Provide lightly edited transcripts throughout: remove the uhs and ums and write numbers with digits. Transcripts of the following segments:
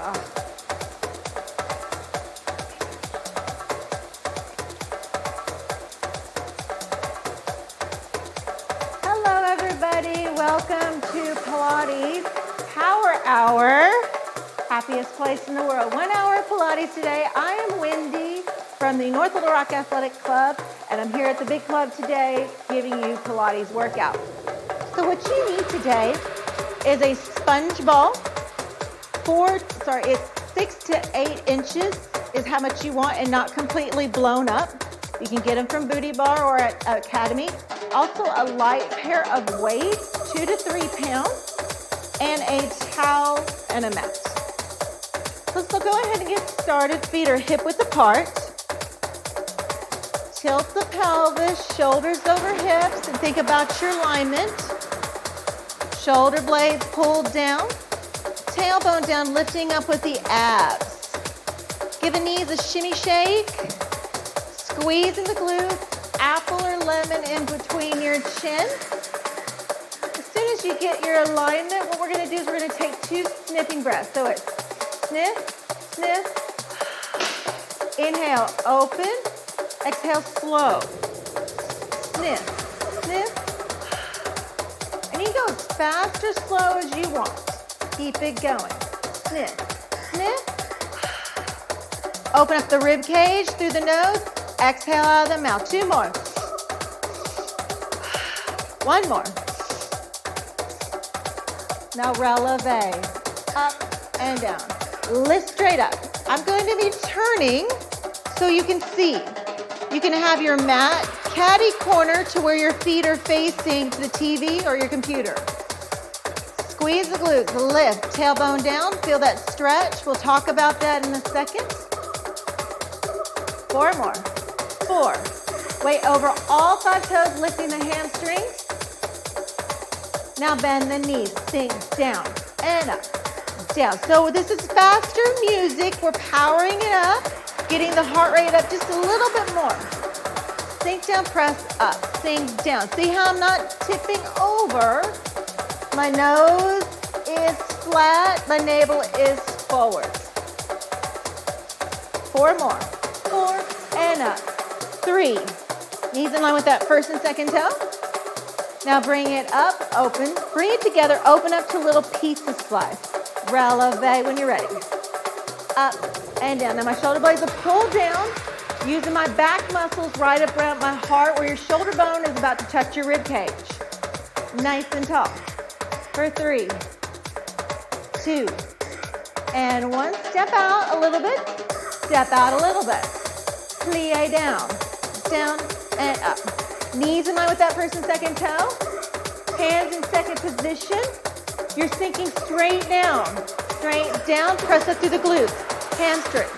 Hello, everybody. Welcome to Pilates Power Hour. Happiest place in the world. 1 hour of Pilates today. I am Wendy from the North Little Rock Athletic Club, and I'm here at the big club today giving you Pilates workout. So what you need today is a sponge ball. It's 6 to 8 inches is how much you want and not completely blown up. You can get them from Booty Bar or at Academy. Also a light pair of weights, 2 to 3 pounds, and a towel and a mat. So go ahead and get started. Feet are hip width apart. Tilt the pelvis, shoulders over hips, and think about your alignment. Shoulder blades pulled down. Tailbone down, lifting up with the abs. Give the knees a shimmy shake. Squeezing the glutes. Apple or lemon in between your chin. As soon as you get your alignment, what we're going to do is we're going to take 2 sniffing breaths. So it's sniff, sniff. Inhale, open. Exhale, slow. Sniff, sniff. And you go as fast or slow as you want. Keep it going. Sniff, sniff. Open up the rib cage through the nose. Exhale out of the mouth. 2 more. 1 more. Now releve. Up and down. Lift straight up. I'm going to be turning so you can see. You can have your mat caddy corner to where your feet are facing to the TV or your computer. Squeeze the glutes, lift, tailbone down, feel that stretch. We'll talk about that in a second. 4 more. 4. Weight over all 5 toes, lifting the hamstrings. Now bend the knees, sink down and up, down. So this is faster music. We're powering it up, getting the heart rate up just a little bit more. Sink down, press up, sink down. See how I'm not tipping over? My nose is flat, my navel is forward. 4 more. 4 and up. 3. Knees in line with that first and second toe. Now bring it up, open. Bring it together, open up to little pizza slice. Releve when you're ready. Up and down. Now my shoulder blades are pulled down, using my back muscles right up around my heart where your shoulder bone is about to touch your rib cage. Nice and tall. For 3, 2, and 1. Step out a little bit. Step out a little bit. Plie down, down, and up. Knees in line with that first and second toe. Hands in second position. You're sinking straight down. Straight down. Press up through the glutes. Hamstrings.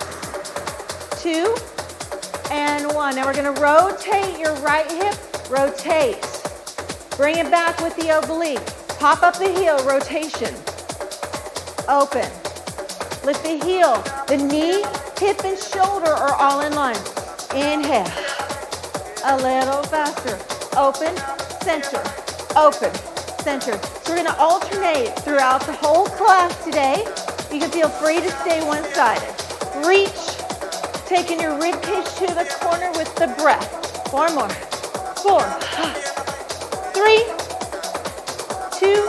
2 and 1. Now we're going to rotate your right hip. Rotate. Bring it back with the oblique. Pop up the heel. Rotation. Open. Lift the heel. The knee, hip, and shoulder are all in line. Inhale. A little faster. Open, center, open, center. So we're going to alternate throughout the whole class today. You can feel free to stay one-sided. Reach, taking your rib cage to the corner with the breath. 4 more. 4, 3, 2,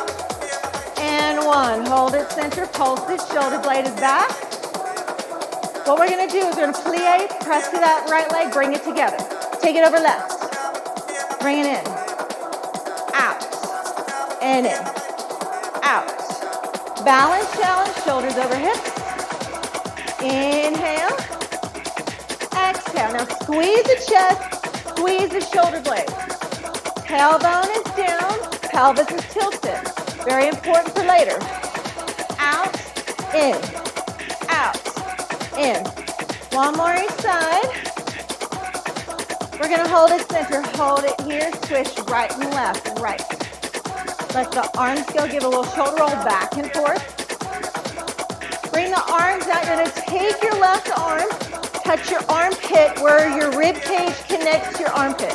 and 1. Hold it center, pulse it, shoulder blade is back. What we're going to do is we're going to plie, press to that right leg, bring it together. Take it over left. Bring it in. Out. And in. Out. Balance challenge, shoulders over hips. Inhale. Exhale. Now squeeze the chest, squeeze the shoulder blades. Tailbone is down, pelvis is tilted. Very important for later. Out, in. Out, in. 1 more each side. We're going to hold it center. Hold it here. Swish right and left. Right. Let the arms go. Give a little shoulder roll back and forth. Bring the arms out. You're going to take your left arm, touch your armpit where your rib cage connects to your armpit.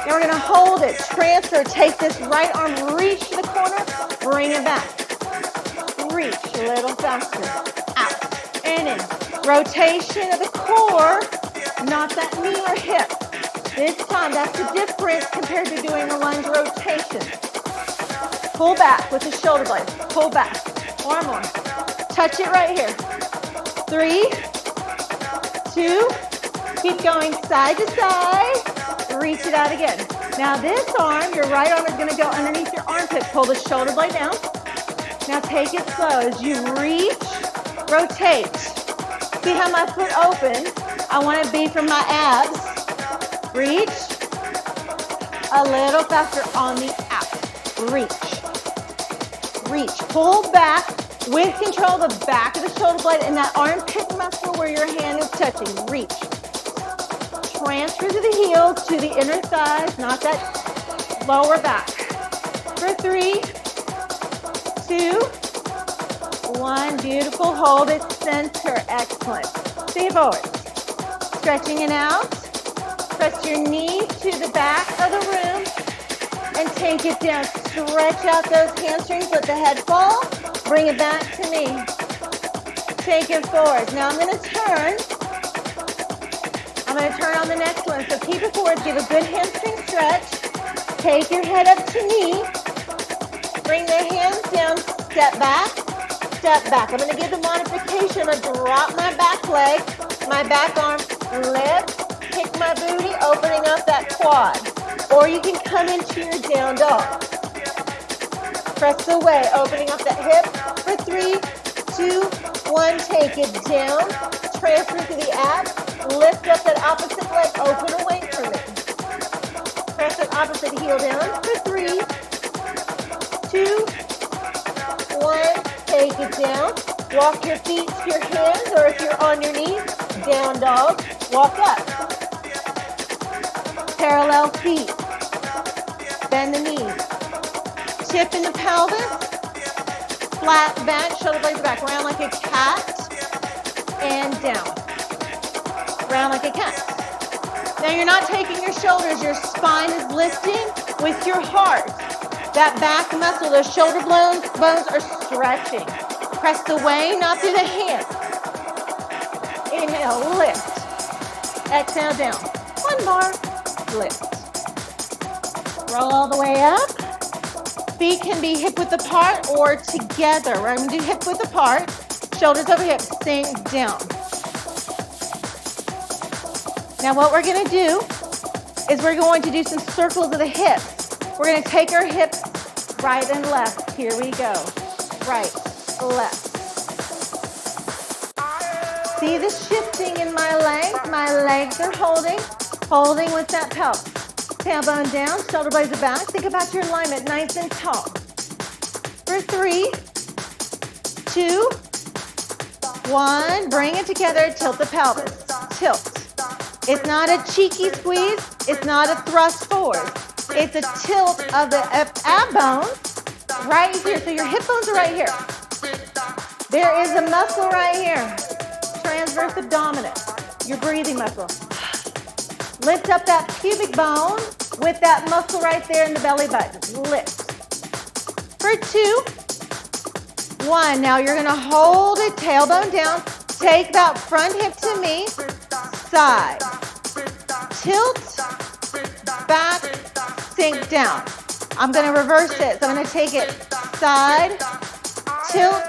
Now we're going to hold it. Transfer. Take this right arm. Reach to the corner. Bring it back. reach a little faster, out, and in. Rotation of the core, not that knee or hip. This time, that's the difference compared to doing a lunge rotation. Pull back with the shoulder blades, pull back, one more. Touch it right here. 3, 2, keep going side to side, reach it out again. Now this arm, your right arm is gonna go underneath your armpit, pull the shoulder blade down. Now take it slow as you reach, rotate. See how my foot opens? I want to be from my abs. Reach. A little faster on the out. Reach. Reach. Pull back with control of the back of the shoulder blade and that armpit muscle where your hand is touching. Reach. Transfer to the heels, to the inner thighs, not that lower back. For 3, 2, 1. Beautiful. Hold it center. Excellent. Stay forward. Stretching it out. Press your knees to the back of the room and take it down. Stretch out those hamstrings. Let the head fall. Bring it back to me. Take it forward. Now I'm going to turn. I'm going to turn on the next one. So keep it forward. Give a good hamstring stretch. Take your head up to knee. Bring the hands down. Step back. Step back. I'm going to give the modification. I'm going to drop my back leg, my back arm, lift, kick my booty, opening up that quad. Or you can come into your down dog. Press away, opening up that hip for 3, 2, 1. Take it down. Transfer to the abs. Lift up that opposite leg. Open away from it. Press that opposite heel down for 3, 2, 1. Take it down. Walk your feet to your hands, or if you're on your knees, down dog. Walk up. Parallel feet. Bend the knees. Tip in the pelvis. Flat back, shoulder blades back. Round like a cat. And down. Round like a cat. Now you're not taking your shoulders. Your spine is lifting with your heart. That back muscle, those shoulder bones are stretching. Press the way, not through the hands. Inhale, lift. Exhale, down. One more, lift. Roll all the way up. Feet can be hip width apart or together. We're going to do hip width apart. Shoulders over hips, sink down. Now what we're going to do is we're going to do some circles of the hips. We're going to take our hips right and left. Here we go. Right, left. See the shifting in my legs? My legs are holding with that pelvis. Tailbone down, shoulder blades are back. Think about your alignment, nice and tall. For 3, 2, 1. Bring it together, tilt the pelvis. Tilt. It's not a cheeky squeeze. It's not a thrust forward. It's a tilt of the ab bone right here. So your hip bones are right here. There is a muscle right here. Transverse abdominis. Your breathing muscle. Lift up that pubic bone with that muscle right there in the belly button. Lift. For 2, 1. Now you're going to hold it, tailbone down. Take that front hip to me. Side. Tilt. Back. Sink down. I'm going to reverse it. So I'm going to take it side, tilt,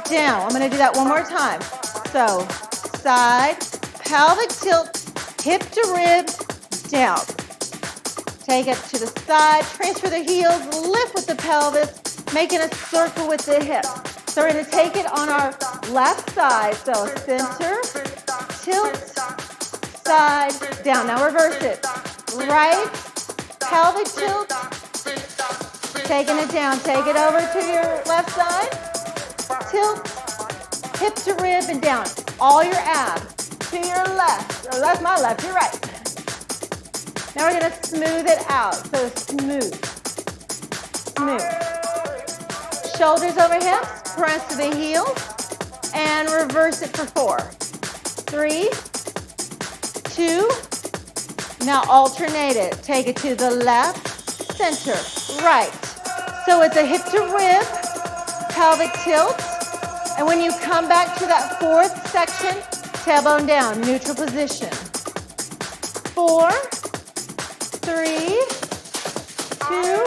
down. I'm going to do that one more time. So side, pelvic tilt, hip to rib, down. Take it to the side, transfer the heels, lift with the pelvis, making a circle with the hip. So we're going to take it on our left side. So center, tilt, side, down. Now reverse it. Right, pelvic tilt, taking it down. Take it over to your left side. Tilt, hip to rib, and down. All your abs to your left. Oh, that's my left, your right. Now we're going to smooth it out. So smooth. Smooth. Shoulders over hips. Press to the heels. And reverse it for 4. 3, 2. Now alternate it. Take it to the left, center, right. So it's a hip to rib, pelvic tilt. And when you come back to that fourth section, tailbone down, neutral position. 4, 3, 2,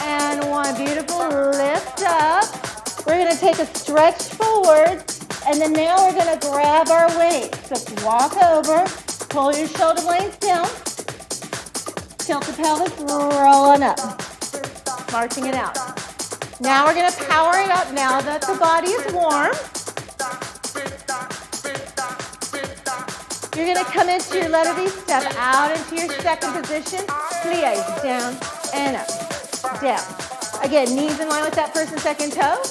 and 1. Beautiful. Lift up. We're going to take a stretch forward, and then now we're going to grab our weights. So walk over, pull your shoulder blades down, tilt the pelvis, rolling up, marching it out. Now we're going to power it up now that the body is warm. You're going to come into your letter V, step out into your second position, plie, down and up, down. Again, knees in line with that first and second toe.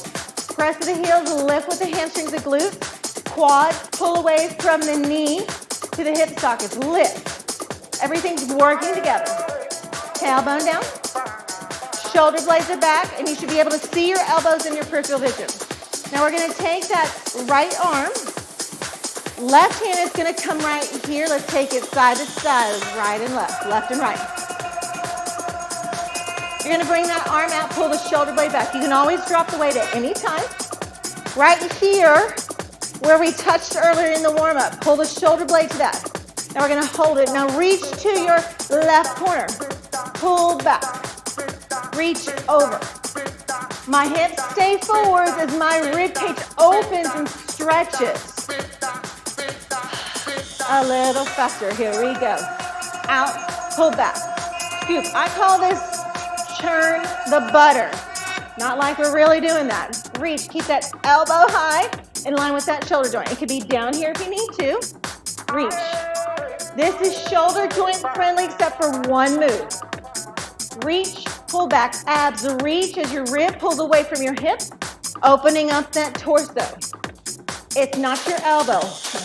Press with the heels, lift with the hamstrings, the glutes. Quads, pull away from the knee to the hip sockets. Lift. Everything's working together. Tailbone down. Shoulder blades are back, and you should be able to see your elbows in your peripheral vision. Now we're going to take that right arm. Left hand is going to come right here. Let's take it side to side, right and left and right. You're going to bring that arm out, pull the shoulder blade back. You can always drop the weight at any time. Right here, where we touched earlier in the warm-up, pull the shoulder blade to that. Now we're going to hold it. Now reach to your left corner. Pull back. Reach over. My hips stay forward as my rib cage opens and stretches. A little faster. Here we go. Out, pull back. Scoop. I call this churn the butter. Not like we're really doing that. Reach, keep that elbow high in line with that shoulder joint. It could be down here if you need to. Reach. This is shoulder joint friendly except for one move. Reach, pull back, abs reach as your rib pulls away from your hip, opening up that torso. It's not your elbow.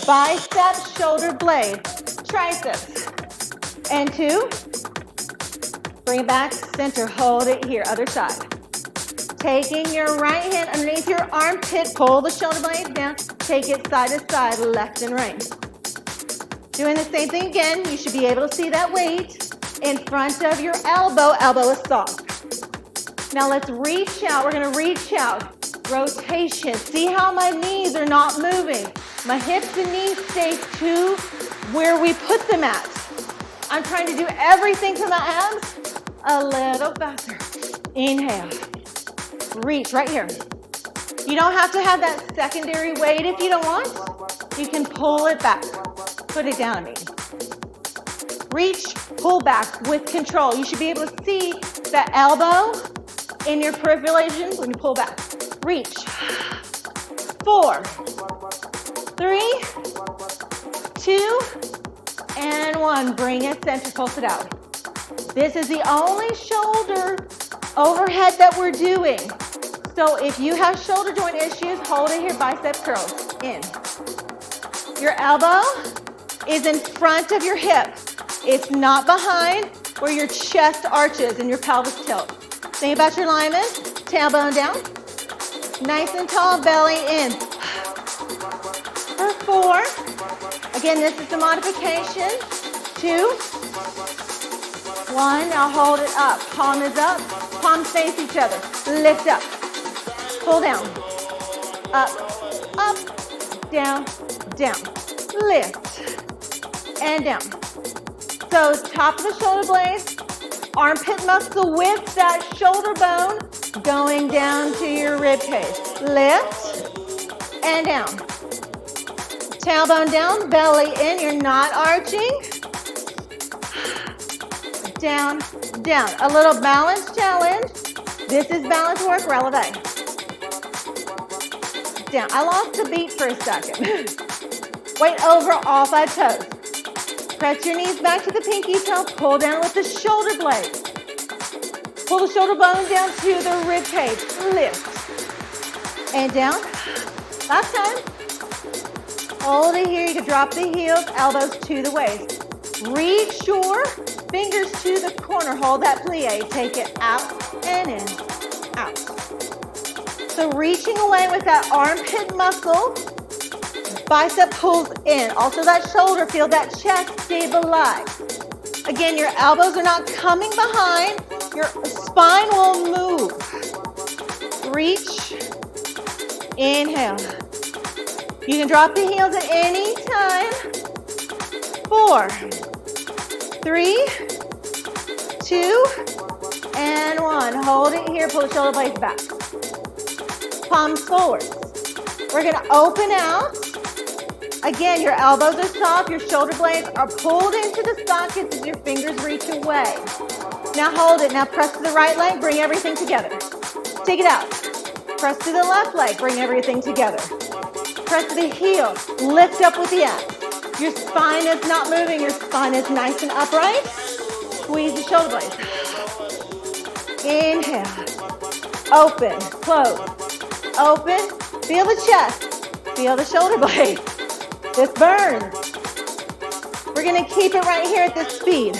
Bicep, shoulder blade, triceps. And 2. Bring it back, center, hold it here, other side. Taking your right hand underneath your armpit, pull the shoulder blades down, take it side to side, left and right. Doing the same thing again, you should be able to see that weight in front of your elbow. Elbow is soft. Now let's reach out, we're gonna reach out. Rotation, see how my knees are not moving. My hips and knees stay to where we put them at. I'm trying to do everything to my abs. A little faster. Inhale. Reach right here. You don't have to have that secondary weight if you don't want. You can pull it back. Put it down on me. Reach, pull back with control. You should be able to see that elbow in your peripheral vision when you pull back. Reach. 4, 3, 2, and 1. Bring it center, pulse it out. This is the only shoulder overhead that we're doing. So if you have shoulder joint issues, hold it here, bicep curls, in. Your elbow is in front of your hip. It's not behind where your chest arches and your pelvis tilt. Think about your alignment, tailbone down. Nice and tall, belly in. For 4. Again, this is the modification. 2, 1, now hold it up. Palm is up, palms face each other. Lift up, pull down, up, down, down. Lift, and down. So top of the shoulder blades, armpit muscle with that shoulder bone going down to your rib cage. Lift, and down. Tailbone down, belly in, you're not arching. Down, down. A little balance challenge. This is balance work, releve. Down. I lost the beat for a second. Weight over all 5 toes. Press your knees back to the pinky toe. Pull down with the shoulder blade. Pull the shoulder bone down to the rib cage. Lift. And down. Last time. Hold it here. You can drop the heels, elbows to the waist. Reach your fingers to the corner. Hold that plie. Take it out and in. Out. So reaching away with that armpit muscle. Bicep pulls in. Also that shoulder, feel that chest stabilize. Again, your elbows are not coming behind. Your spine will move. Reach Inhale. You can drop the heels at any time. 4, 3, 2, and 1. Hold it here. Pull the shoulder blades back. Palms forward. We're going to open out. Again, your elbows are soft. Your shoulder blades are pulled into the sockets as your fingers reach away. Now hold it. Now press to the right leg. Bring everything together. Take it out. Press to the left leg. Bring everything together. Press to the heel. Lift up with the abs. Your spine is not moving. Your spine is nice and upright. Squeeze the shoulder blades. Inhale. Open. Close. Open. Feel the chest. Feel the shoulder blades. This burns. We're going to keep it right here at this speed.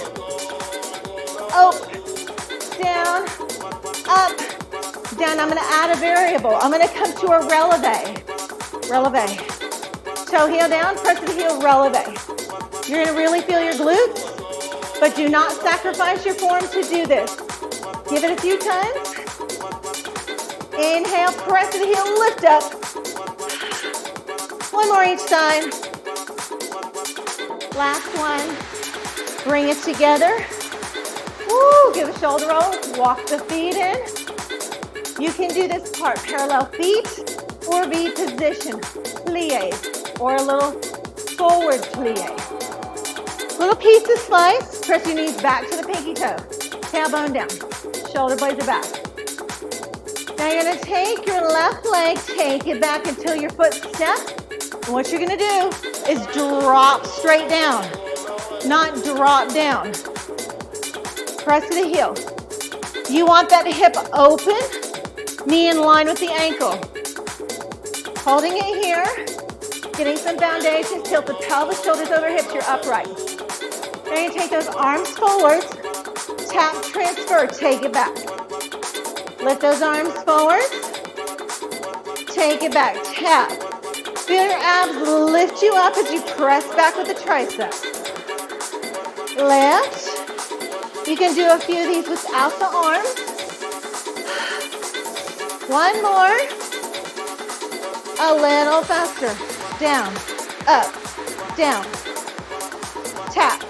Up, down, up, down. I'm going to add a variable. I'm going to come to a releve. Releve. Toe heel down, press to the heel, releve. You're going to really feel your glutes, but do not sacrifice your form to do this. Give it a few times. Inhale, press to the heel, lift up. One more each side. Last one. Bring it together. Woo, give a shoulder roll. Walk the feet in. You can do this part parallel feet or V position. Plies or a little forward plie. Little piece of slice. Press your knees back to the pinky toe. Tailbone down. Shoulder blades are back. Now you're going to take your left leg, take it back until your foot steps. And what you're going to do is drop straight down, not drop down. Press to the heel. You want that hip open, knee in line with the ankle. Holding it here, getting some foundation, tilt the pelvis, shoulders over hips, you're upright. Now you take those arms forward, tap, transfer, take it back. Lift those arms forward, take it back, tap. Feel your abs lift you up as you press back with the triceps. Lift. You can do a few of these without the arms. One more. A little faster. Down, up, down. Tap.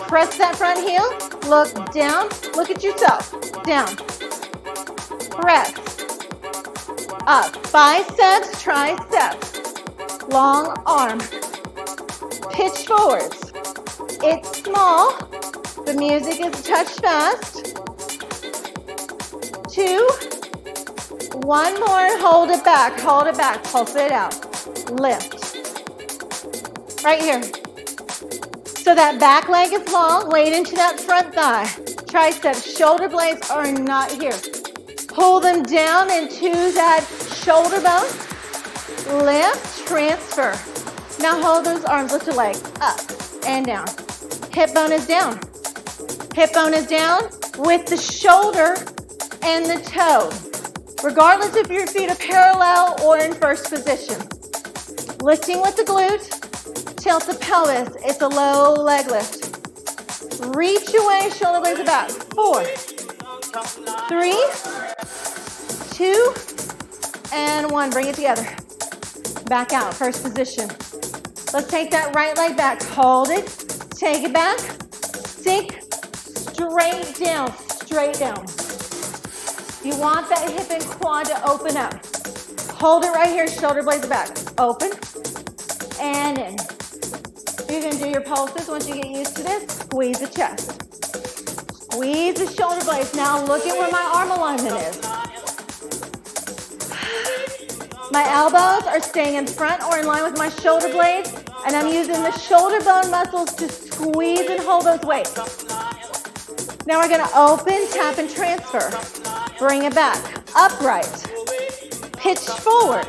Press that front heel. Look down. Look at yourself. Down. Press. Up. Biceps, triceps. Long arm. Pitch forwards. It's small. The music is a touch fast. 2. One more. Hold it back. Hold it back. Pulse it out. Lift. Right here. So that back leg is long. Weight into that front thigh. Triceps, shoulder blades are not here. Pull them down into that shoulder bone. Lift, transfer. Now hold those arms, lift your leg up and down. Hip bone is down. Hip bone is down with the shoulder and the toe. Regardless if your feet are parallel or in first position. Lifting with the glute. Tilt the pelvis. It's a low leg lift. Reach away, shoulder blades are back. 4, 3, 2, and 1. Bring it together. Back out, first position. Let's take that right leg back. Hold it. Take it back. Sink straight down, straight down. You want that hip and quad to open up. Hold it right here, shoulder blades are back. Open and in. You can do your pulses once you get used to this. Squeeze the chest. Squeeze the shoulder blades. Now look at where my arm alignment is. My elbows are staying in front or in line with my shoulder blades, and I'm using the shoulder bone muscles to squeeze and hold those weights. Now we're going to open, tap, and transfer. Bring it back. Upright. Pitch forward.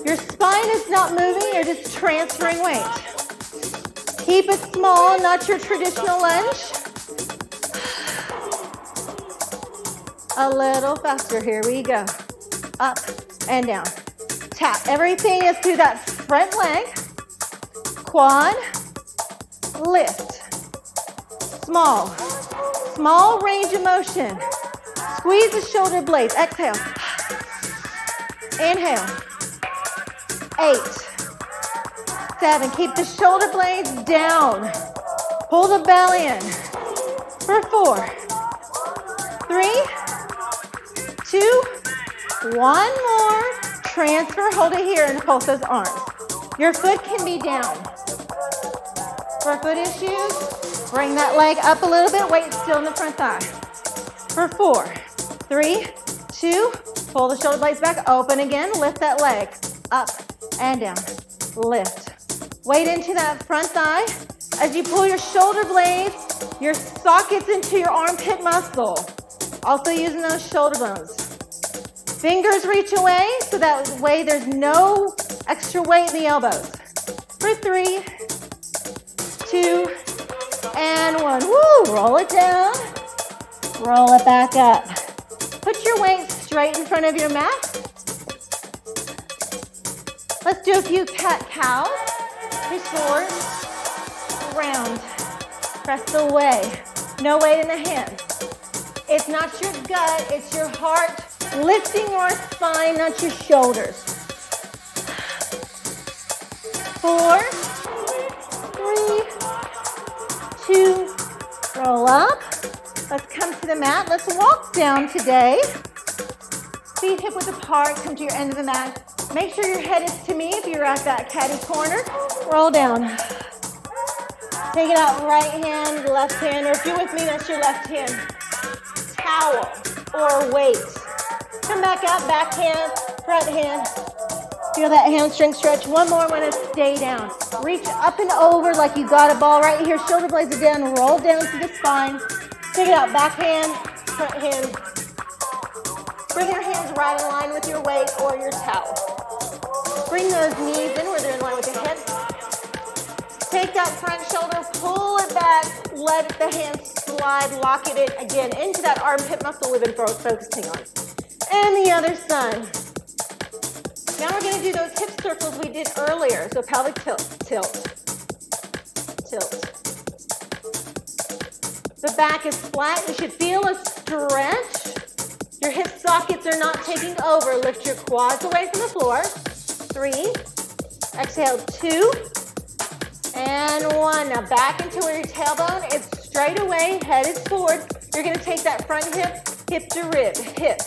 Your spine is not moving, you're just transferring weight. Keep it small, not your traditional lunge. A little faster, here we go. Up and down. Tap, everything is through that front leg. Quad, lift. Small, small range of motion. Squeeze the shoulder blades, exhale. Inhale. 8, 7. Keep the shoulder blades down. Pull the belly in. For 4, 3, 2, 1 more. Transfer, hold it here and pulse those arms. Your foot can be down. For foot issues, bring that leg up a little bit, weight still in the front thigh. For 4, 3, 2, pull the shoulder blades back, open again, lift that leg, up and down, lift. Weight into that front thigh. As you pull your shoulder blades, your sockets into your armpit muscle. Also using those shoulder bones. Fingers reach away, so that way there's no extra weight in the elbows. For 3, 2, and 1. Woo! Roll it down. Roll it back up. Put your weight straight in front of your mat. Let's do a few cat-cows. Push forward. Round. Press away. No weight in the hands. It's not your gut, it's your heart lifting your spine, not your shoulders. 4, 3, 2, roll up. Let's come to the mat. Let's walk down today. Feet hip width apart, come to your end of the mat. Make sure your head is to me if you're at that caddy corner. Roll down. Take it out, right hand, left hand, or if you're with me, that's your left hand. Towel or weight. Come back out, back hand, front hand. Feel that hamstring stretch. One more, I'm gonna stay down. Reach up and over like you got a ball right here. Shoulder blades are down, roll down to the spine. Take it out, back hand, front hand. Bring your hands right in line with your weight or your towel. Bring those knees in where they're in line with your hips. Take that front shoulder, pull it back, let the hands slide, lock it in again into that armpit muscle we've been focusing on. And the other side. Now we're going to do those hip circles we did earlier. So pelvic tilt, tilt, tilt. The back is flat. You should feel a stretch. Your hip sockets are not taking over. Lift your quads away from the floor. 3. Exhale, 2. And 1. Now back into where your tailbone is straight away, head is forward. You're going to take that front hip, hip to rib, hip.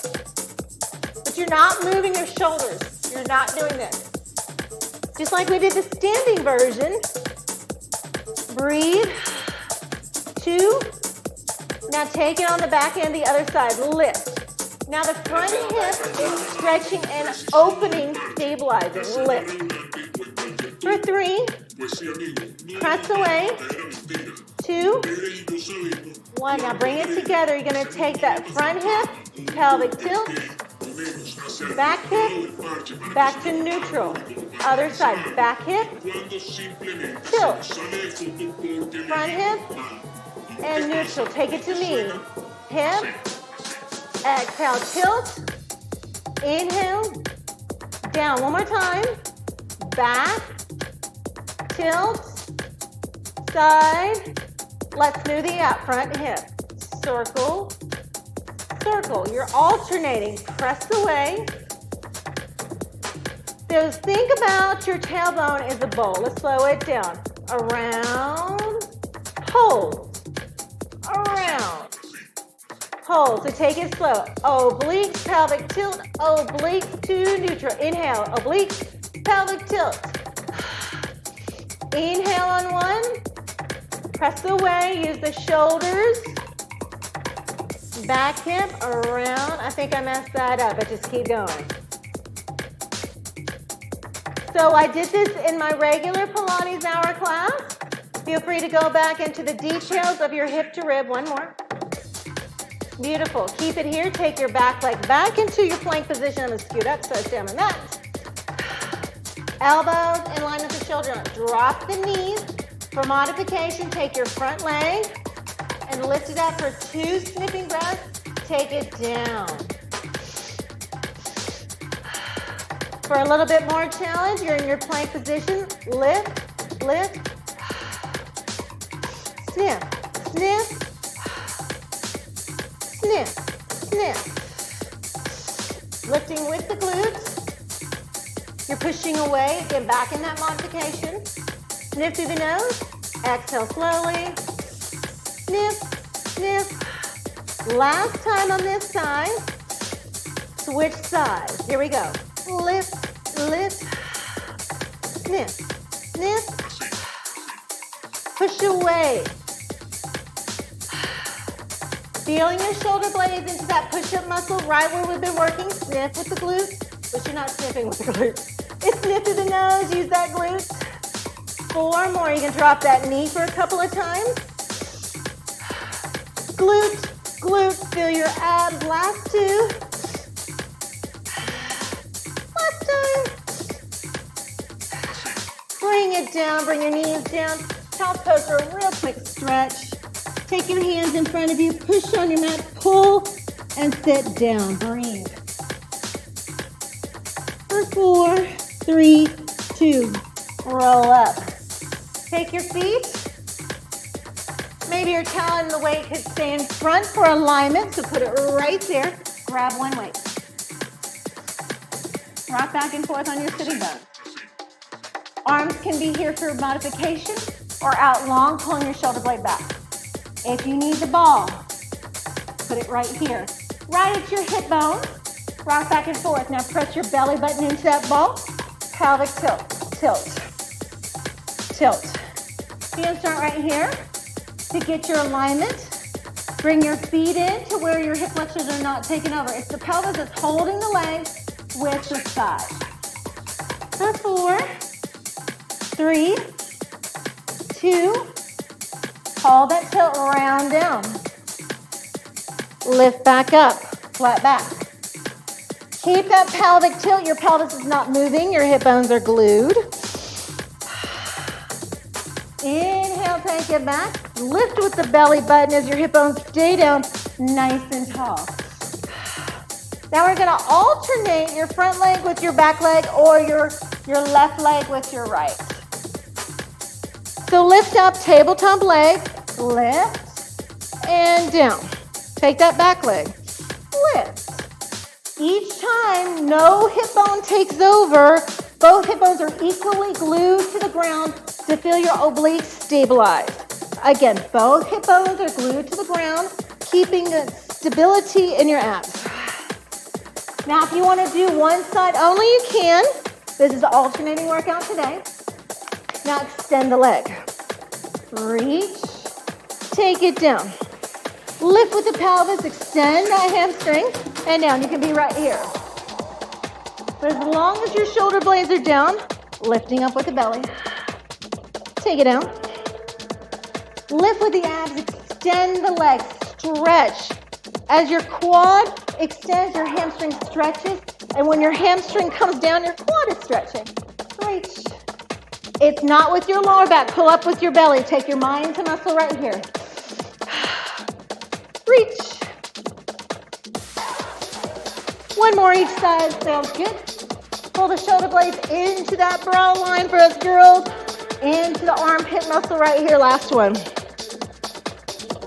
But you're not moving your shoulders. You're not doing this. Just like we did the standing version. Breathe. 2. Now take it on the back end, the other side. Lift. Now the front hip is stretching and opening, stabilizing. Lift. For 3. Press away. 2, 1. Now bring it together. You're going to take that front hip, pelvic tilt, back hip, back to neutral. Other side, back hip, tilt. Front hip, and neutral. Take it to me. Hip, exhale, tilt. Inhale, down. One more time. Back, tilt, side. Let's smooth the out. Front hip. Circle, circle. You're alternating. Press away. So think about your tailbone as a bowl. Let's slow it down. Around, hold. Around, hold. So take it slow. Obliques, pelvic tilt. Obliques to neutral. Inhale. Obliques, pelvic tilt. Inhale on 1. Press away. Use the shoulders. Back hip around. I think I messed that up, but just keep going. So I did this in my regular Pilates Hour class. Feel free to go back into the details of your hip to rib. One more. Beautiful. Keep it here. Take your back leg back into your plank position. I'm going to scoot up so it's down the mat. Elbows in line with the shoulder. Drop the knees. For modification, take your front leg and lift it up for 2 snipping breaths. Take it down. For a little bit more challenge, you're in your plank position. Lift, lift, sniff, sniff, sniff, sniff. Lifting with the glutes. You're pushing away. Get back in that modification. Sniff through the nose. Exhale slowly. Sniff, sniff. Last time on this side. Switch sides. Here we go. Lift, lift. Sniff, sniff. Push away. Feeling your shoulder blades into that push-up muscle right where we've been working. Sniff with the glutes, but you're not sniffing with the glutes. It's sniff through the nose, use that glute. 4 more, you can drop that knee for a couple of times. Glute, glute, feel your abs. Last 2. Last time. Bring it down, bring your knees down. Child's pose for a real quick stretch. Take your hands in front of you, push on your mat, pull, and sit down. Breathe. For 4, 3, 2, roll up. Take your feet. Maybe your talon and the weight could stay in front for alignment, so put it right there. Grab one weight. Rock back and forth on your sitting bone. Arms can be here for modification or out long, pulling your shoulder blade back. If you need the ball, put it right here. Right at your hip bone. Rock back and forth. Now press your belly button into that ball. Pelvic tilt, tilt, tilt. You're going to start right here to get your alignment. Bring your feet in to where your hip flexors are not taking over. It's the pelvis that's holding the legs with the side. For 4, 3, 2, hold that tilt, round down. Lift back up, flat back. Keep that pelvic tilt. Your pelvis is not moving. Your hip bones are glued. Inhale, take it back. Lift with the belly button as your hip bones stay down nice and tall. Now we're going to alternate your front leg with your back leg or your left leg with your right. So lift up, tabletop leg, lift, and down. Take that back leg, lift. Each time, no hip bone takes over. Both hip bones are equally glued to the ground to feel your obliques stabilize. Again, both hip bones are glued to the ground, keeping stability in your abs. Now, if you want to do one side only, you can. This is an alternating workout today. Now extend the leg. Reach. Take it down. Lift with the pelvis. Extend that hamstring. And down. You can be right here. But as long as your shoulder blades are down, lifting up with the belly. Take it down. Lift with the abs. Extend the legs. Stretch. As your quad extends, your hamstring stretches. And when your hamstring comes down, your quad is stretching. Reach. It's not with your lower back. Pull up with your belly. Take your mind to muscle right here. Reach. One more each side. Sounds good. Pull the shoulder blades into that brow line for us girls. Into the armpit muscle right here. Last one.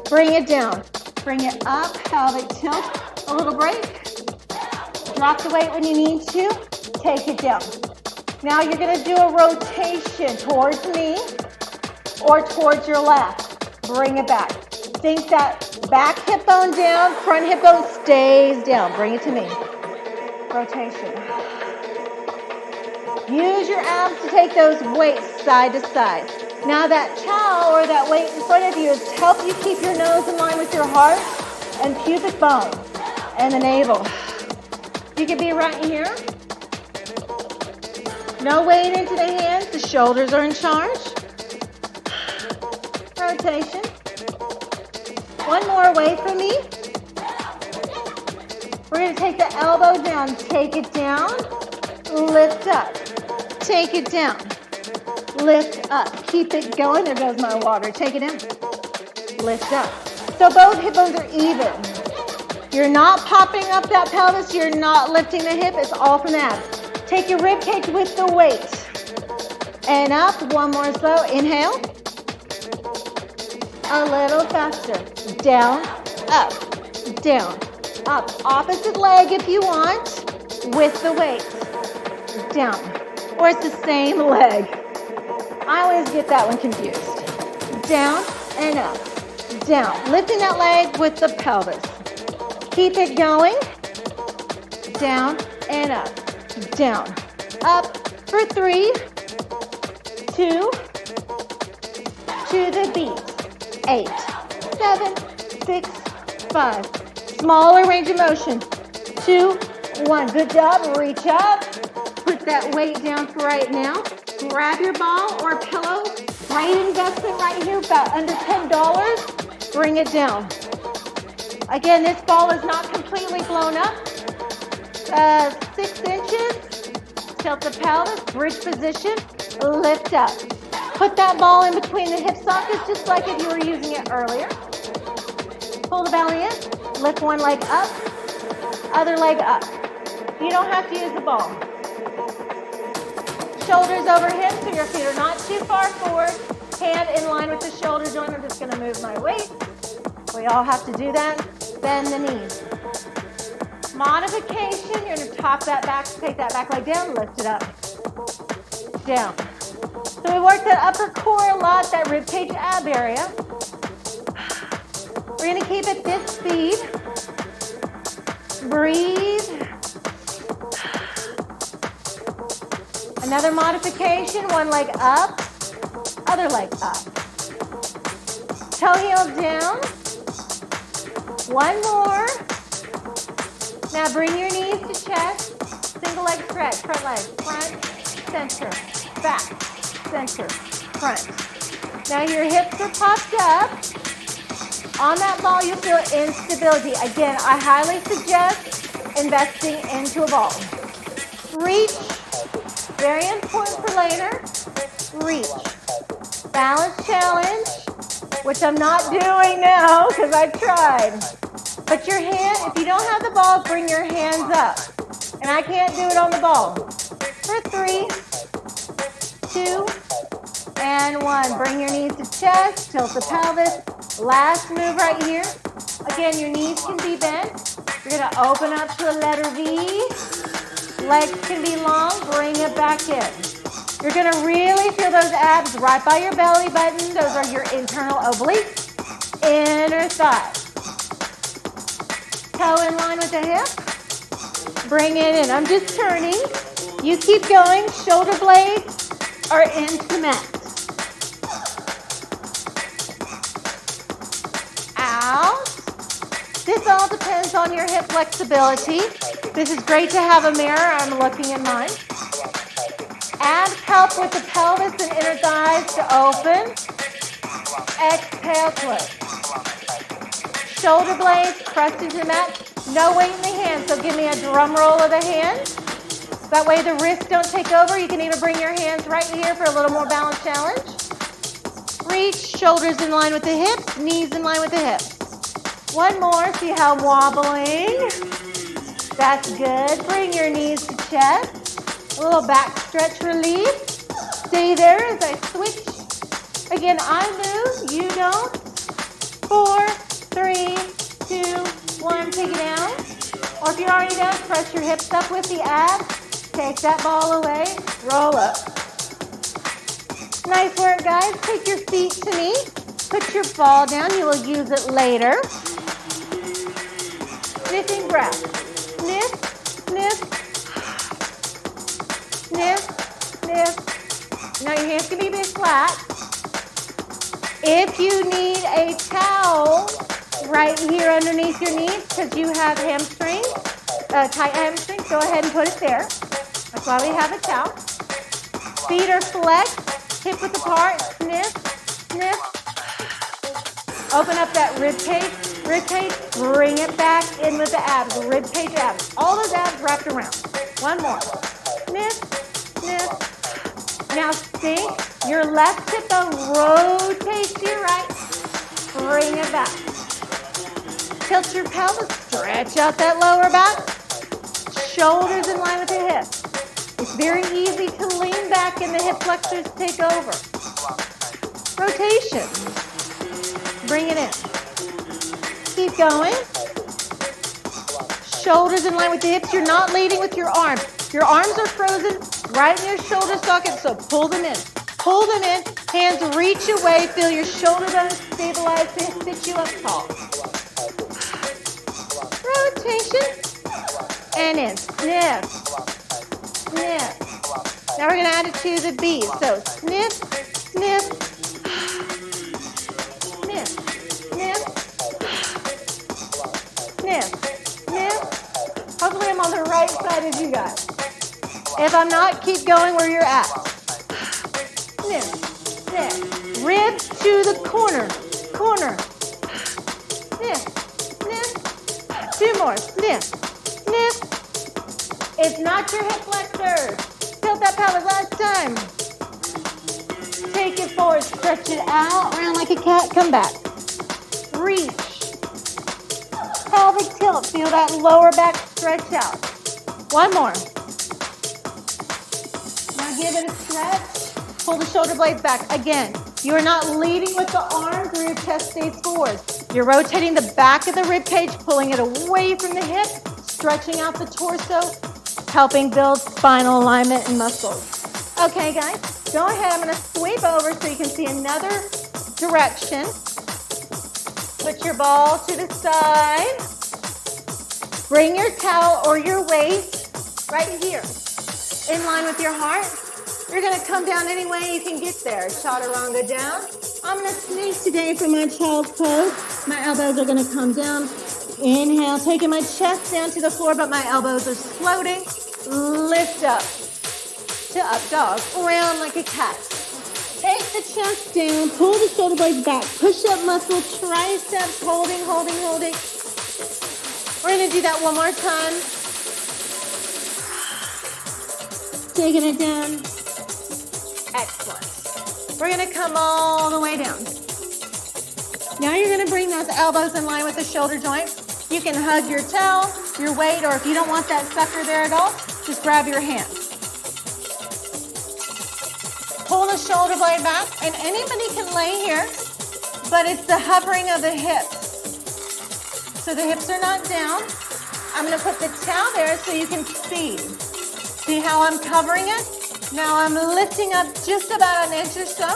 Bring it down. Bring it up. Pelvic tilt. A little break. Drop the weight when you need to. Take it down. Now you're going to do a rotation towards me or towards your left. Bring it back. Sink that back hip bone down, front hip bone stays down. Bring it to me. Rotation. Use your abs to take those weights side to side. Now that chow or that weight in front of you is to help you keep your nose in line with your heart and pubic bone and the navel. You can be right here. No weight into the hands. The shoulders are in charge. Rotation. One more away from me. We're going to take the elbow down. Take it down. Lift up. Take it down. Lift up. Keep it going. There goes my water. Take it in. Lift up. So both hip bones are even. You're not popping up that pelvis. You're not lifting the hip. It's all from the abs. Take your rib cage with the weight. And up. One more slow. Inhale. A little faster. Down, up, down, up. Opposite leg if you want. With the weight. Down, or it's the same leg. I always get that one confused. Down and up, down. Lifting that leg with the pelvis. Keep it going. Down and up, down. Up for 3, 2, to the beat. 8, 7, 6, 5. Smaller range of motion. 2, 1. Good job. Reach up. Put that weight down for right now. Grab your ball or pillow. Great investment right here, about under $10. Bring it down. Again, this ball is not completely blown up. 6 inches. Tilt the pelvis. Bridge position. Lift up. Put that ball in between the hip sockets just like if you were using it earlier. Pull the belly in. Lift one leg up. Other leg up. You don't have to use the ball. Shoulders over hips so your feet are not too far forward. Hand in line with the shoulder joint. I'm just going to move my weight. We all have to do that. Bend the knees. Modification. You're going to top that back. Take that back leg down. Lift it up. Down. So we worked that upper core a lot, that ribcage ab area. We're going to keep it this speed. Breathe. Another modification, one leg up, other leg up. Toe heel down. One more. Now bring your knees to chest. Single leg stretch, front leg, front, center, back, center, front. Now your hips are popped up. On that ball, you feel instability. Again, I highly suggest investing into a ball. Reach. Very important for later. Reach. Balance challenge, which I'm not doing now because I tried. Put your hand, if you don't have the ball, bring your hands up. And I can't do it on the ball. For 3, 2, and 1. Bring your knees to chest, tilt the pelvis. Last move right here. Again, your knees can be bent. You're going to open up to a letter V. Legs can be long. Bring it back in. You're going to really feel those abs right by your belly button. Those are your internal obliques. Inner thighs. Toe in line with the hip. Bring it in. I'm just turning. You keep going. Shoulder blades are into the mat. Out. This all depends on your hip flexibility. This is great to have a mirror. I'm looking in mine. Abs help with the pelvis and inner thighs to open. Exhale, twist. Shoulder blades pressed into the mat. No weight in the hands, so give me a drum roll of the hands. That way the wrists don't take over. You can even bring your hands right here for a little more balance challenge. Reach, shoulders in line with the hips, knees in line with the hips. One more, see how I'm wobbling? That's good. Bring your knees to chest. A little back stretch relief. Stay there as I switch. Again, I move, you don't. 4, 3, 2, 1, take it down. Or if you're already down, press your hips up with the abs. Take that ball away, roll up. Nice work, guys. Take your feet to me. Put your ball down. You will use it later. Sniffing breath. Sniff, sniff, sniff, sniff. Now your hands can be a bit flat. If you need a towel right here underneath your knees because you have hamstrings, tight hamstrings, go ahead and put it there. That's why we have a towel. Feet are flexed, hip width apart, sniff, sniff. Open up that rib cage, bring it back in with the abs, rib cage abs. All those abs wrapped around. One more. Sniff, sniff. Now sink your left hip bone, rotate to your right, bring it back. Tilt your pelvis, stretch out that lower back. Shoulders in line with the hips. It's very easy to lean back and the hip flexors take over. Rotation. Bring it in. Keep going. Shoulders in line with the hips. You're not leading with your arms. Your arms are frozen. right in your shoulder socket, so pull them in. Pull them in, hands reach away, feel your shoulder bones stabilize to sit you up tall. Rotation, and in, sniff, sniff. Now we're gonna add it to the beat, so sniff, sniff, sniff, sniff, sniff, sniff. Hopefully I'm on the right side of you guys. If I'm not, keep going where you're at. Sniff, sniff. Ribs to the corner, corner. Sniff, sniff. 2 more, sniff, sniff. It's not your hip flexors. Tilt that pelvis last time. Take it forward, stretch it out, round like a cat, come back. Reach. Pelvic tilt, feel that lower back stretch out. 1 more. Now give it a stretch. Pull the shoulder blades back. Again, you are not leading with the arms or your chest stays forward. You're rotating the back of the rib cage, pulling it away from the hip, stretching out the torso, helping build spinal alignment and muscles. Okay, guys, go ahead. I'm going to sweep over so you can see another direction. Put your ball to the side. Bring your towel or your weight right here, in line with your heart. You're going to come down any way you can get there. Chaturanga down. I'm going to sneak today from my child's pose. My elbows are going to come down. Inhale, taking my chest down to the floor, but my elbows are floating. Lift up to up dog. Round like a cat. Take the chest down. Pull the shoulder blades back. Push up muscle, triceps, holding, holding, holding. We're going to do that one more time. Taking it down. Excellent. We're going to come all the way down. Now you're going to bring those elbows in line with the shoulder joints. You can hug your towel, your weight, or if you don't want that sucker there at all, just grab your hands. Pull the shoulder blade back, and anybody can lay here, but it's the hovering of the hips. So the hips are not down. I'm going to put the towel there so you can see. See how I'm covering it? Now I'm lifting up just about an inch or so.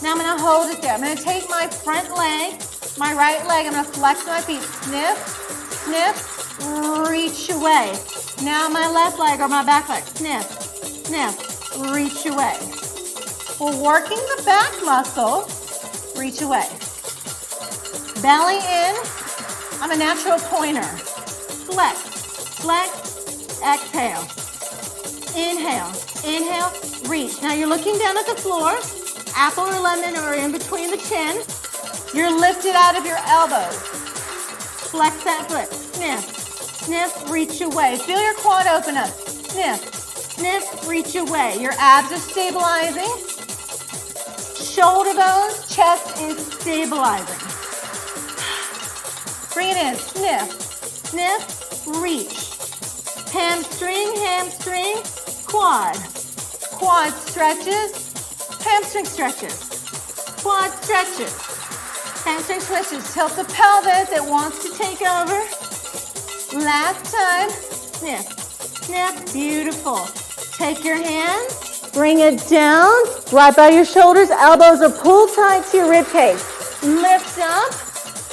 Now I'm going to hold it there. I'm going to take my front leg, my right leg, I'm going to flex my feet. Sniff, sniff, reach away. Now my left leg or my back leg. Sniff, sniff, reach away. We're working the back muscle. Reach away. Belly in. I'm a natural pointer. Flex, flex, exhale. Inhale, inhale, reach. Now you're looking down at the floor. Apple or lemon or in between the chin. You're lifted out of your elbows. Flex that foot. Sniff, sniff, reach away. Feel your quad open up. Sniff, sniff, reach away. Your abs are stabilizing. Shoulder bones, chest is stabilizing. Bring it in. Sniff, sniff, reach. Hamstring, hamstring, quad. Quad stretches, hamstring stretches. Quad stretches, hamstring stretches. Tilt the pelvis, it wants to take over. Last time, sniff, sniff, beautiful. Take your hand, bring it down, right by your shoulders, elbows are pulled tight to your rib cage. Lift up,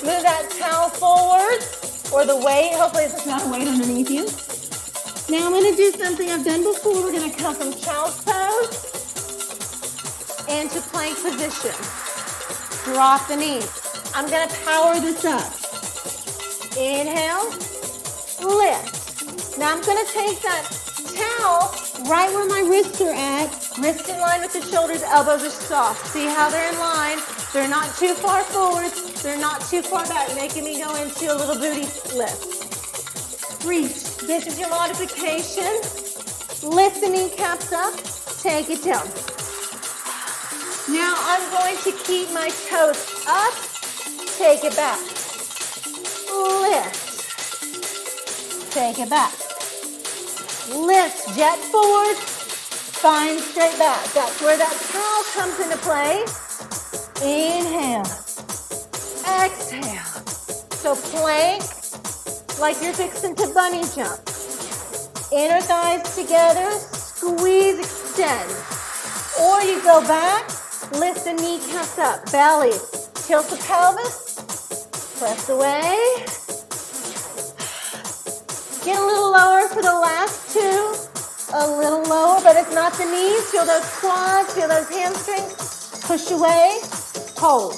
move that towel forward, or the weight, hopefully there's not a weight underneath you. Now I'm going to do something I've done before. We're going to come from child's pose into plank position. Drop the knees. I'm going to power this up. Inhale, lift. Now I'm going to take that towel right where my wrists are at. Wrists in line with the shoulders, elbows are soft. See how they're in line? They're not too far forward. They're not too far back, making me go into a little booty lift. Reach. This is your modification. Lift the kneecaps up. Take it down. Now I'm going to keep my toes up. Take it back. Lift. Take it back. Lift. Jet forward. Spine straight back. That's where that towel comes into play. Inhale. Exhale. So plank. Like you're fixing to bunny jump. Inner thighs together, squeeze, extend. Or you go back, lift the kneecaps up, belly, tilt the pelvis, press away. Get a little lower for the last two. A little lower, but it's not the knees. Feel those quads, feel those hamstrings. Push away, hold.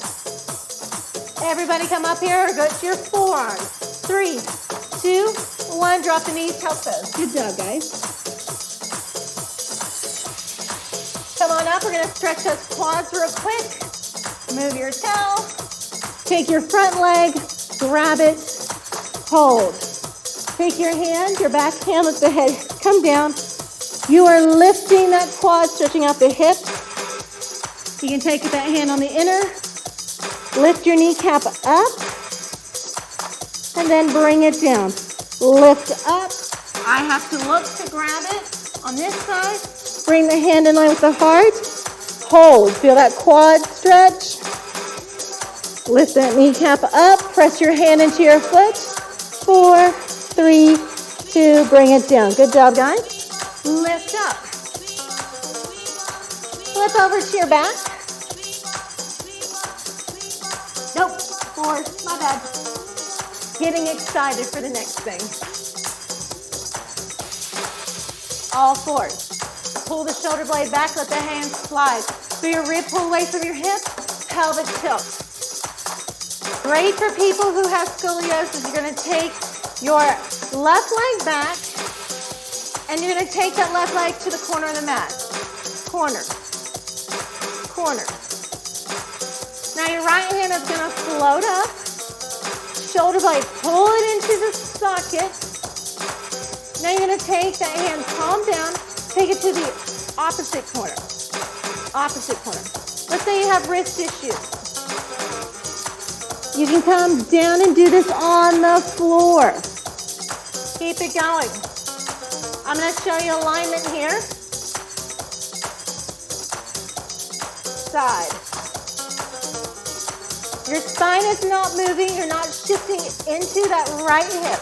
Everybody come up here or go to your forearms. 3, 2, 1. Drop the knees, help those. Good job, guys. Come on up. We're going to stretch those quads real quick. Move your toe. Take your front leg, grab it, hold. Take your hand, your back hand, let the head come down. You are lifting that quad, stretching out the hip. You can take that hand on the inner, lift your kneecap up, and then bring it down. Lift up. I have to look to grab it on this side. Bring the hand in line with the heart. Hold. Feel that quad stretch. Lift that kneecap up. Press your hand into your foot. 4, 3, 2. Bring it down. Good job, guys. Lift up. Flip over to your back. Nope. Forward. My bad. Getting excited for the next thing. All fours. Pull the shoulder blade back. Let the hands slide. Feel your rib pull away from your hip. Pelvic tilt. Great for people who have scoliosis. You're going to take your left leg back, and you're going to take that left leg to the corner of the mat. Corner. Corner. Now your right hand is going to float up. Shoulder blade, pull it into the socket. Now you're going to take that hand, palm down, take it to the opposite corner. Opposite corner. Let's say you have wrist issues. You can come down and do this on the floor. Keep it going. I'm going to show you alignment here. Side. Your spine is not moving. You're not shifting into that right hip.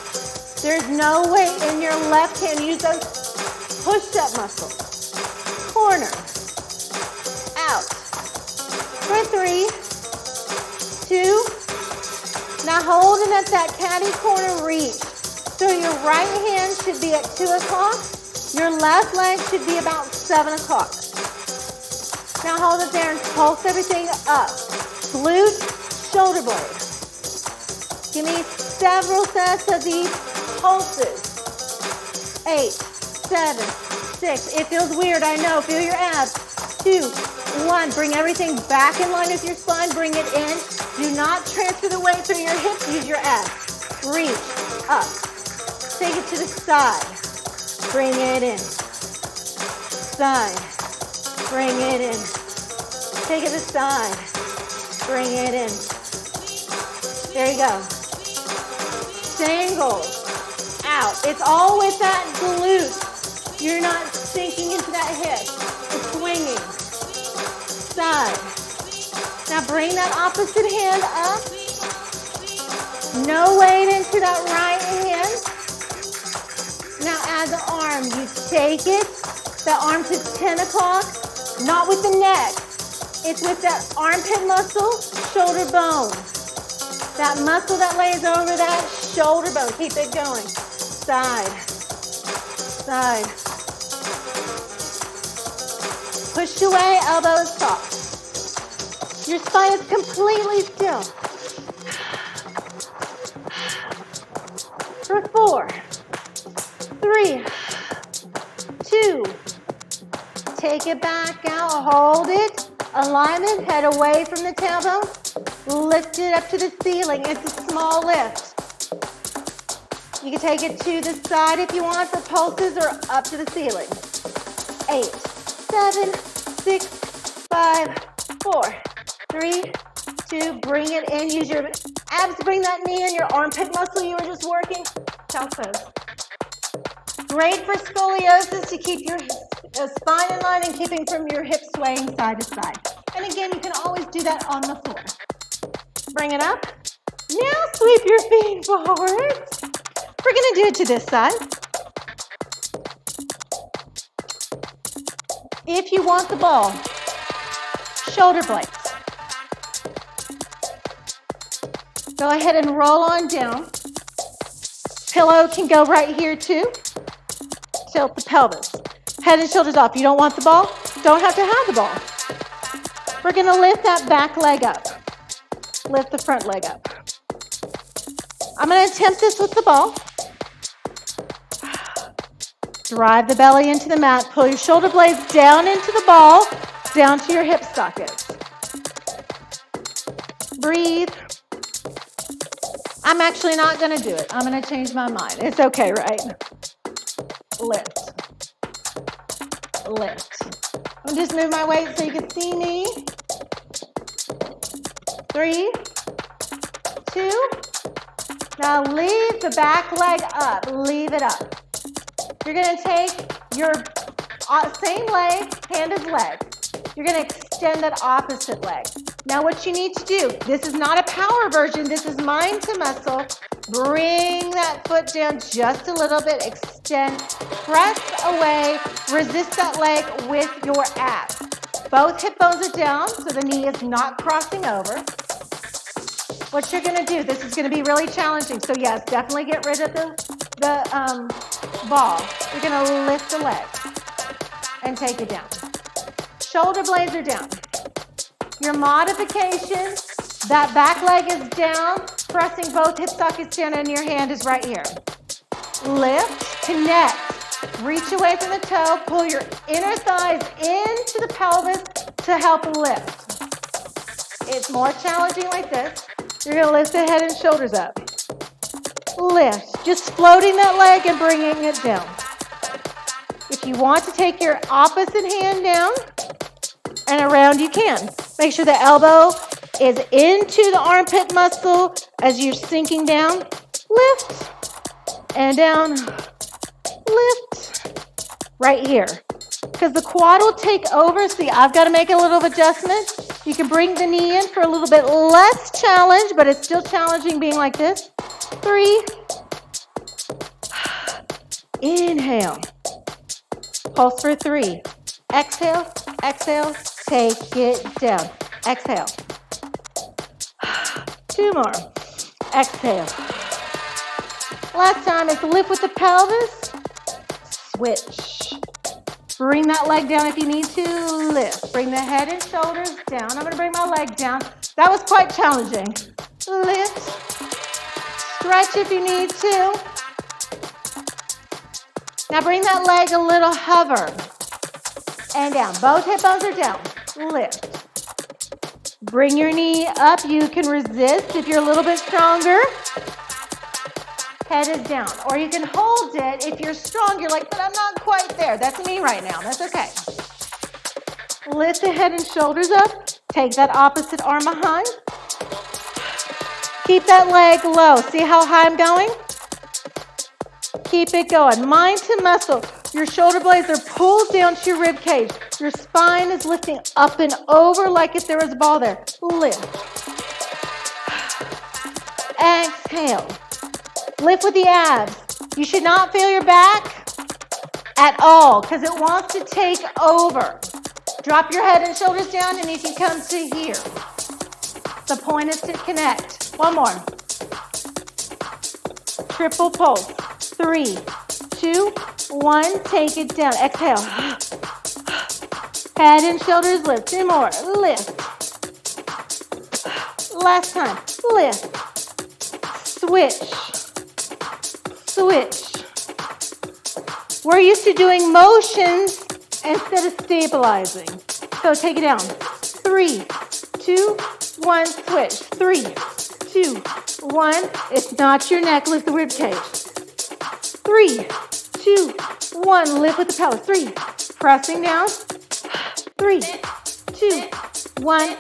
There's no weight in your left hand. Use those push-up muscles. Corner. Out. For 3, 2. Now holding at that catty corner reach. So your right hand should be at 2 o'clock. Your left leg should be about 7 o'clock. Now hold it there and pulse everything up. Glute, shoulder blade. Give me several sets of these pulses. 8, 7, 6. It feels weird, I know. Feel your abs. 2, 1. Bring everything back in line with your spine. Bring it in. Do not transfer the weight through your hips. Use your abs. Reach up. Take it to the side. Bring it in. Side. Bring it in. Take it to the side. Bring it in. There you go. Single. Out. It's all with that glute. You're not sinking into that hip. It's swinging. Side. Now bring that opposite hand up. No weight into that right hand. Now add the arm. You take it, that arm to 10 o'clock, not with the neck. It's with that armpit muscle, shoulder bone. That muscle that lays over that shoulder bone. Keep it going. Side. Side. Push away, elbows soft. Your spine is completely still. For 4, 3, 2. Take it back out, hold it. Alignment, head away from the tailbone. Lift it up to the ceiling. It's a small lift. You can take it to the side if you want for pulses or up to the ceiling. 8, 7, 6, 5, 4, 3, 2. Bring it in. Use your abs to bring that knee in, your armpit muscle you were just working. Child's pose. Great for scoliosis to keep your spine in line and keeping from your hips swaying side to side. And again, you can always do that on the floor. Bring it up. Now sweep your feet forward. We're going to do it to this side. If you want the ball, shoulder blades. Go ahead and roll on down. Pillow can go right here too. Tilt the pelvis. Head and shoulders off. You don't want the ball? Don't have to have the ball. We're going to lift that back leg up. Lift the front leg up. I'm going to attempt this with the ball. Drive the belly into the mat. Pull your shoulder blades down into the ball, down to your hip sockets. Breathe. I'm actually not going to do it. I'm going to change my mind. It's okay, right? Lift. Lift. I'm just move my weight so you can see me. 3, 2. Now leave the back leg up. Leave it up. You're going to take your same leg, hand is leg. You're going to extend that opposite leg. Now what you need to do, this is not a power version, this is mind to muscle. Bring that foot down just a little bit, extend, press away, resist that leg with your abs. Both hip bones are down, so the knee is not crossing over. What you're going to do, this is going to be really challenging, so yes, definitely get rid of the ball. You're going to lift the leg and take it down. Shoulder blades are down. Your modification, that back leg is down, pressing both hip sockets down, and your hand is right here. Lift, connect, reach away from the toe, pull your inner thighs into the pelvis to help lift. It's more challenging like this. You're going to lift the head and shoulders up. Lift, just floating that leg and bringing it down. If you want to take your opposite hand down and around, you can. Make sure the elbow is into the armpit muscle as you're sinking down. Lift and down. Lift right here. Because the quad will take over. See, I've got to make a little adjustment. You can bring the knee in for a little bit less challenge, but it's still challenging being like this. 3. Inhale. Pulse for 3. Exhale, exhale, take it down. Exhale. 2 more. Exhale. Last time is lift with the pelvis. Switch. Bring that leg down if you need to. Lift. Bring the head and shoulders down. I'm going to bring my leg down. That was quite challenging. Lift. Stretch if you need to. Now bring that leg a little hover. And down. Both hip bones are down. Lift. Bring your knee up. You can resist if you're a little bit stronger. Head is down. Or you can hold it if you're strong. You're like, but I'm not quite there. That's me right now. That's okay. Lift the head and shoulders up. Take that opposite arm behind. Keep that leg low. See how high I'm going? Keep it going. Mind to muscle. Your shoulder blades are pulled down to your rib cage. Your spine is lifting up and over like if there was a ball there. Lift. Exhale. Lift with the abs. You should not feel your back at all because it wants to take over. Drop your head and shoulders down and you can come to here. The point is to connect. One more. Triple pulse. 3, 2, 1. Take it down. Exhale. Head and shoulders lift. 2 more. Lift. Last time. Lift. Switch. Switch. We're used to doing motions instead of stabilizing. So take it down. 3, 2, 1. Switch. 3, 2, 1. It's not your neck. Lift the rib cage. 3, 2, 1. Lift with the pelvis. 3. Pressing down. 3, 2, 1.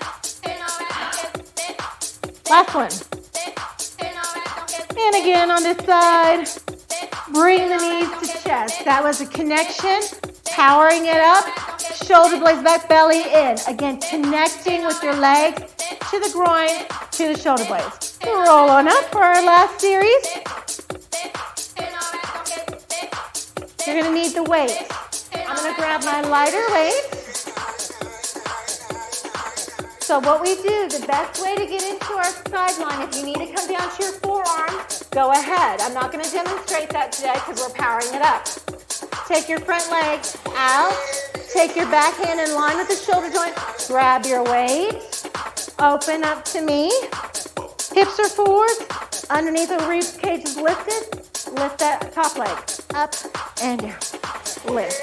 Last one. And again on this side. Bring the knees to chest. That was a connection. Powering it up. Shoulder blades back, belly in. Again, connecting with your legs to the groin, to the shoulder blades. Roll on up for our last series. You're going to need the weight. I'm going to grab my lighter weight. So what we do, the best way to get into our sideline, if you need to come down to your forearm, go ahead. I'm not going to demonstrate that today because we're powering it up. Take your front leg out. Take your back hand in line with the shoulder joint. Grab your weight. Open up to me. Hips are forward. Underneath the rib cage is lifted. Lift that top leg. Up and down. Lift.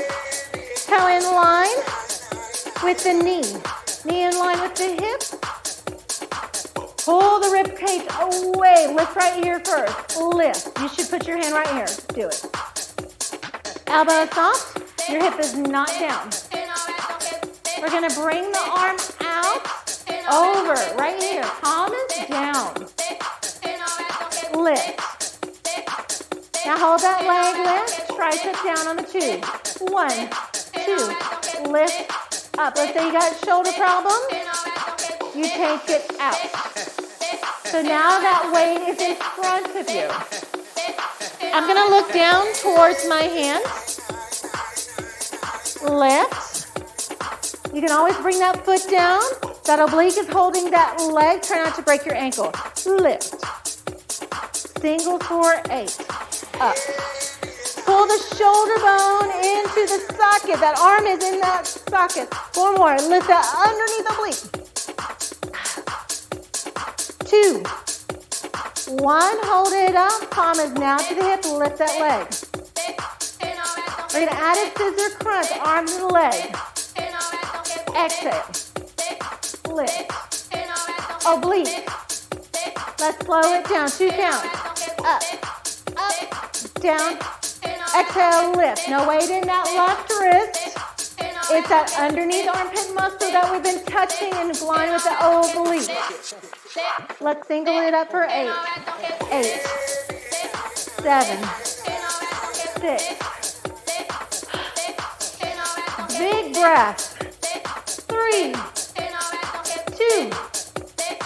Toe in line with the knee. Knee in line with the hip. Pull the rib cage away. Lift right here first. Lift. You should put your hand right here. Do it. Elbow soft. Your hip is not down. We're going to bring the arm out. Over. Right here. Palm is down. Lift. Now hold that leg lift. Tricep down on the tube. 1, 2. Lift. Up. Let's say you got a shoulder problem. You take it out. So now that weight is in front of you. I'm going to look down towards my hands. Lift. You can always bring that foot down. That oblique is holding that leg. Try not to break your ankle. Lift. Single for 8. Up. Pull the shoulder bone into the socket. That arm is in that socket. 4 more. Lift that underneath oblique. 2. 1. Hold it up. Palm is now to the hip. Lift that leg. We're going to add a scissor crunch. Arms and leg. Exhale. Lift. Oblique. Let's slow it down. 2 counts. Up. Up. Down. Exhale, lift. No weight in that left wrist. It's that underneath armpit muscle that we've been touching and line with the oblique. Let's single it up for 8. 8. 7. 6. Big breath. 3. 2.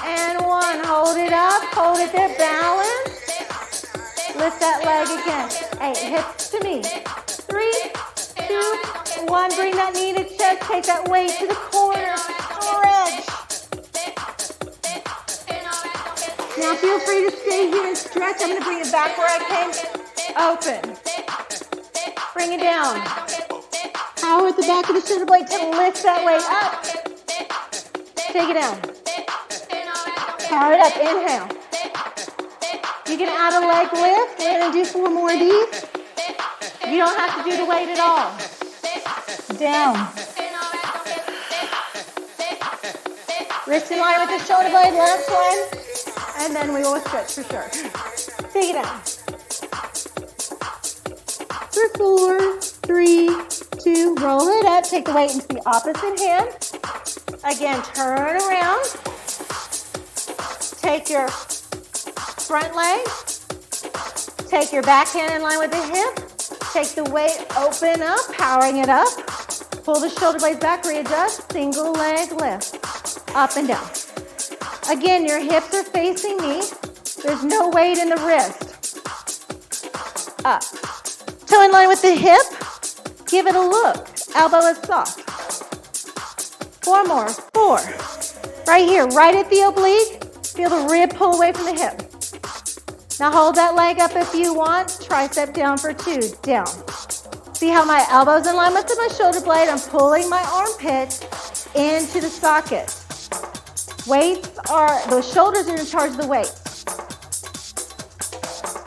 And 1. Hold it up. Hold it there. Balance. Lift that leg again. 8. Hips to me. 3, 2, 1. Bring that knee to chest. Take that weight to the corner. Stretch. Now feel free to stay here and stretch. I'm going to bring it back where I came. Open. Bring it down. Power at the back of the shoulder blade to lift that weight up. Take it down. Power it up. Inhale. You can add a leg lift. We're going to do 4 more of these. You don't have to do the weight at all. Down. Wrist in line with the shoulder blade, left one. And then we will stretch for sure. Take it down. For 4, 3, 2. Roll it up. Take the weight into the opposite hand. Again, turn around. Take your front leg. Take your back hand in line with the hip. Take the weight, open up, powering it up. Pull the shoulder blades back, readjust, single leg lift. Up and down. Again, your hips are facing me. There's no weight in the wrist. Up. Toe in line with the hip. Give it a look. Elbow is soft. 4 more. 4. Right here, right at the oblique. Feel the rib pull away from the hip. Now hold that leg up if you want. Tricep down for 2. Down. See how my elbow's in line with my shoulder blade? I'm pulling my armpit into the socket. Those shoulders are in charge of the weight.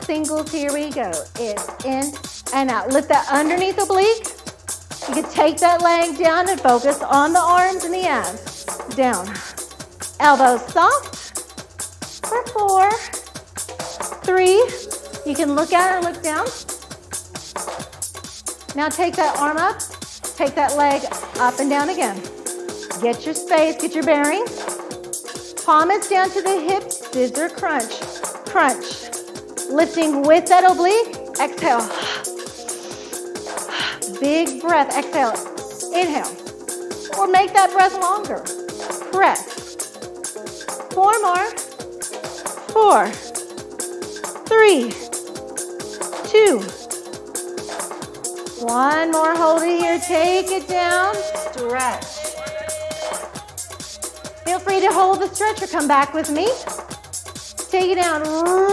Singles, here we go. It's in and out. Lift that underneath oblique. You can take that leg down and focus on the arms and the abs. Down. Elbows soft. For 4, 3. You can look at or look down. Now take that arm up. Take that leg up and down again. Get your space, get your bearings. Palm is down to the hip, scissor crunch. Crunch. Lifting with that oblique. Exhale. Big breath. Exhale. Inhale. Or make that breath longer. Press. 4 more. 4, 3, 2. 1 more. Hold it here. Take it down. Stretch. Feel free to hold the stretch or come back with me. Take it down,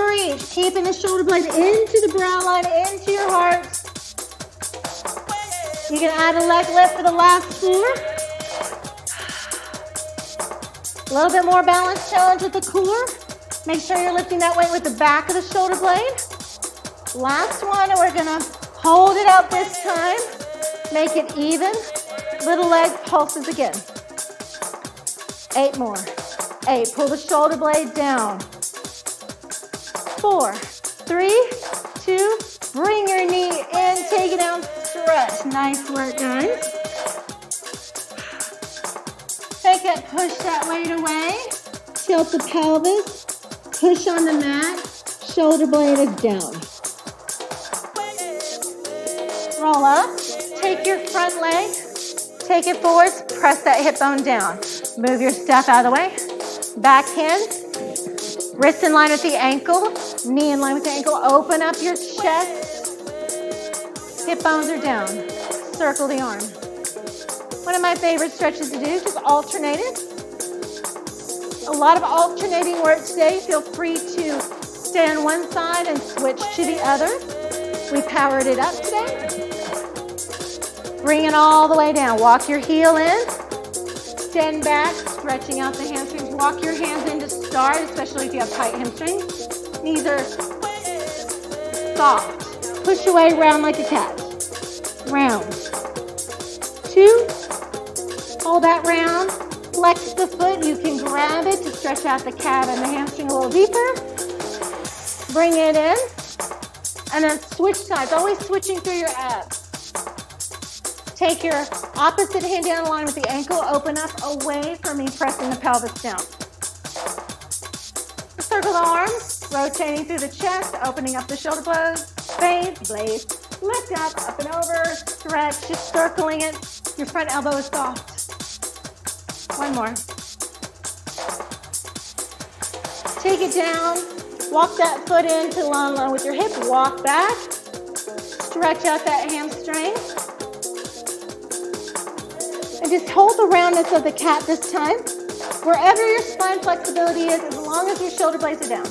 reach, keeping the shoulder blades into the brow line, into your heart. You can add a leg lift for the last 4. A little bit more balance challenge with the core. Make sure you're lifting that weight with the back of the shoulder blade. Last one, and we're gonna hold it out this time. Make it even. Little leg pulses again. 8 more. 8, pull the shoulder blade down. 4, 3, 2, bring your knee in, take it down, stretch. Nice work, guys. Take it, push that weight away. Tilt the pelvis, push on the mat, shoulder blade is down. Roll up, take your front leg, take it forwards, press that hip bone down. Move your step out of the way. Backhand, wrist in line with the ankle, knee in line with the ankle. Open up your chest. Hip bones are down. Circle the arm. One of my favorite stretches to do is just alternate it. A lot of alternating work today. Feel free to stay on one side and switch to the other. We powered it up today. Bring it all the way down. Walk your heel in. Stand back, stretching out the hamstrings. Walk your hands in to start, especially if you have tight hamstrings. Knees are soft. Push away, round like a cat. Round. 2. Hold that round. Flex the foot. You can grab it to stretch out the calf and the hamstring a little deeper. Bring it in. And then switch sides. Always switching through your abs. Take your opposite hand down the line with the ankle. Open up away from me, pressing the pelvis down. Circle the arms, rotating through the chest, opening up the shoulder blades. Blades. Lift up and over, stretch, just circling it. Your front elbow is soft. One more. Take it down. Walk that foot into line with your hip. Walk back. Stretch out that hamstring. And just hold the roundness of the cat this time. Wherever your spine flexibility is, as long as your shoulder blades are down.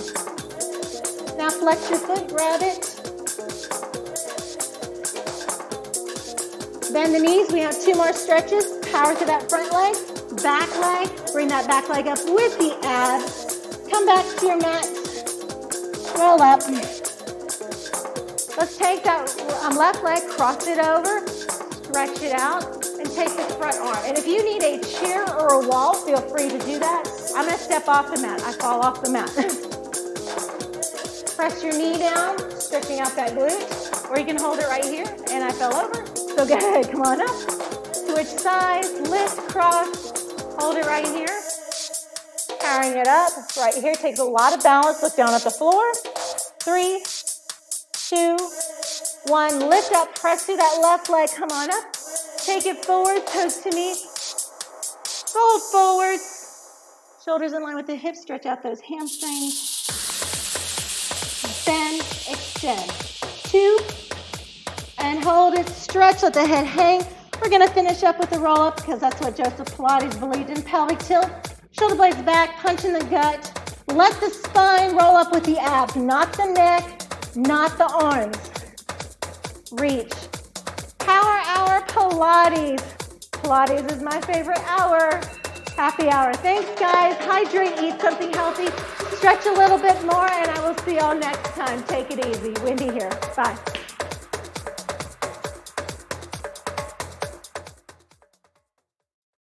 Now flex your foot, grab it. Bend the knees. We have 2 more stretches. Power to that front leg. Back leg. Bring that back leg up with the abs. Come back to your mat. Roll up. Let's take that left leg, cross it over, stretch it out. And take this front arm. And if you need a chair or a wall, feel free to do that. I'm going to step off the mat. I fall off the mat. Press your knee down, stretching out that glute. Or you can hold it right here. And I fell over. So go ahead. Come on up. Switch sides. Lift, cross. Hold it right here. Powering it up. Right here. Takes a lot of balance. Look down at the floor. 3, 2, 1. Lift up. Press through that left leg. Come on up. Take it forward, toes to knee. Fold forward. Shoulders in line with the hips. Stretch out those hamstrings. Bend, extend. 2. And hold it. Stretch, let the head hang. We're going to finish up with the roll up because that's what Joseph Pilates believed in. Pelvic tilt. Shoulder blades back. Punch in the gut. Let the spine roll up with the abs. Not the neck. Not the arms. Reach. Power Hour Pilates. Pilates is my favorite hour. Happy hour. Thanks, guys. Hydrate, eat something healthy, stretch a little bit more, and I will see y'all next time. Take it easy. Wendy here. Bye.